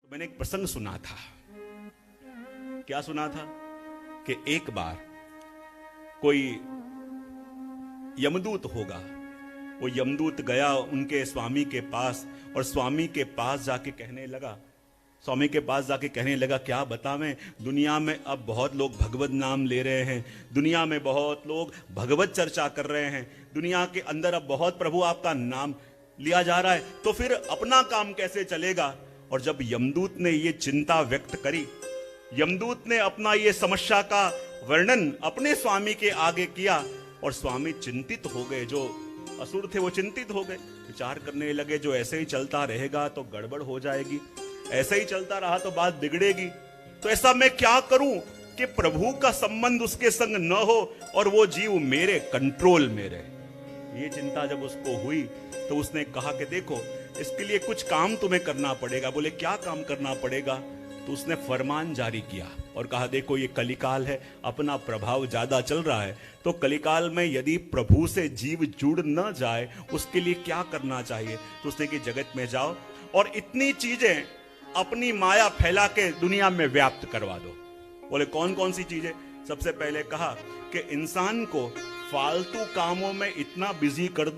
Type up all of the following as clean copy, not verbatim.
मैंने एक प्रसंग सुना था। क्या सुना था कि एक बार कोई यमदूत होगा, वो यमदूत गया उनके स्वामी के पास और स्वामी के पास जाके कहने लगा क्या बतावें, दुनिया में अब बहुत लोग भगवत नाम ले रहे हैं, दुनिया में बहुत लोग भगवत चर्चा कर रहे हैं, दुनिया के अंदर अब बहुत प्रभु आपका नाम लिया जा रहा है, तो फिर अपना काम कैसे चलेगा। और जब यमदूत ने ये चिंता व्यक्त करी, यमदूत ने अपना ये समस्या का वर्णन अपने स्वामी के आगे किया और स्वामी चिंतित हो गए। जो असुर थे वो चिंतित हो गए, विचार करने लगे जो ऐसे ही चलता रहेगा तो गड़बड़ हो जाएगी, ऐसे ही चलता रहा तो बात बिगड़ेगी, तो ऐसा मैं क्या करूं कि प्रभु का संबंध उसके संग न हो और वो जीव मेरे कंट्रोल में रहे। ये चिंता जब उसको हुई तो उसने कहा कि देखो इसके लिए कुछ काम तुम्हें करना पड़ेगा। बोले क्या काम करना पड़ेगा? तो उसने फरमान जारी किया और कहा देखो ये कलिकाल है, अपना प्रभाव ज्यादा चल रहा है, तो कलिकाल में यदि प्रभु से जीव जुड़ न जाए उसके लिए क्या करना चाहिए। तो उसने कि जगत में जाओ और इतनी चीजें अपनी माया फैला के दुनिया में व्याप्त करवा दो। बोले कौन कौन सी चीजें? सबसे पहले कहा कि इंसान को फालतू कामों में इतना बिजी कर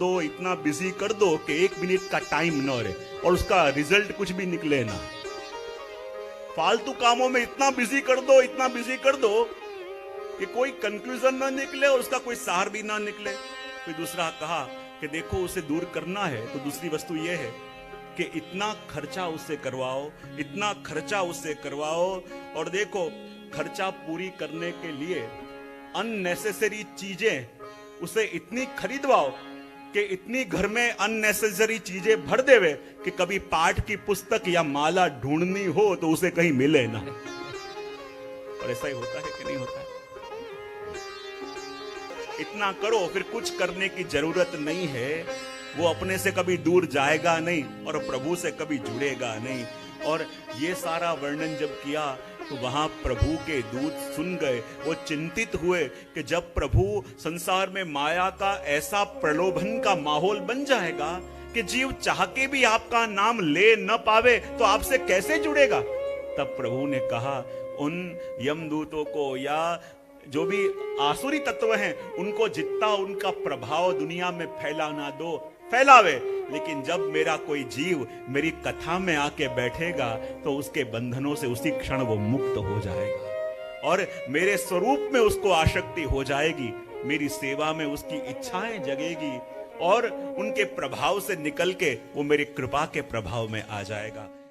दो कि 1 मिनट का टाइम न रहे और उसका रिजल्ट कुछ भी निकले ना। फालतू कामों में इतना बिजी कर दो कि कोई कंक्लूजन ना निकले और उसका कोई सार भी ना निकले। फिर दूसरा कहा कि देखो उसे दूर करना है तो दूसरी वस्तु यह है कि इतना खर्चा उससे करवाओ और देखो खर्चा पूरी करने के लिए अननेसेसरी चीजें उसे इतनी खरीदवाओ कि इतनी घर में अननेसेसरी चीजें भर देवे कि कभी पाठ की पुस्तक या माला ढूंढनी हो तो उसे कहीं मिले ना। और ऐसा ही होता है कि नहीं होता है? इतना करो फिर कुछ करने की जरूरत नहीं है, वो अपने से कभी दूर जाएगा नहीं और प्रभु से कभी जुड़ेगा नहीं। और ये सारा वर्णन जब किया तो वहां प्रभु के दूत सुन गए, वो चिंतित हुए कि जब प्रभु संसार में माया का ऐसा प्रलोभन का माहौल बन जाएगा कि जीव चाह के भी आपका नाम ले न पावे तो आपसे कैसे जुड़ेगा। तब प्रभु ने कहा उन यमदूतों को या जो भी आसुरी तत्व हैं उनको जितना उनका प्रभाव दुनिया में फैलावे, लेकिन जब मेरा कोई जीव मेरी कथा में आके बैठेगा तो उसके बंधनों से उसी क्षण वो मुक्त हो जाएगा और मेरे स्वरूप में उसको आसक्ति हो जाएगी, मेरी सेवा में उसकी इच्छाएं जगेगी और उनके प्रभाव से निकल के वो मेरी कृपा के प्रभाव में आ जाएगा।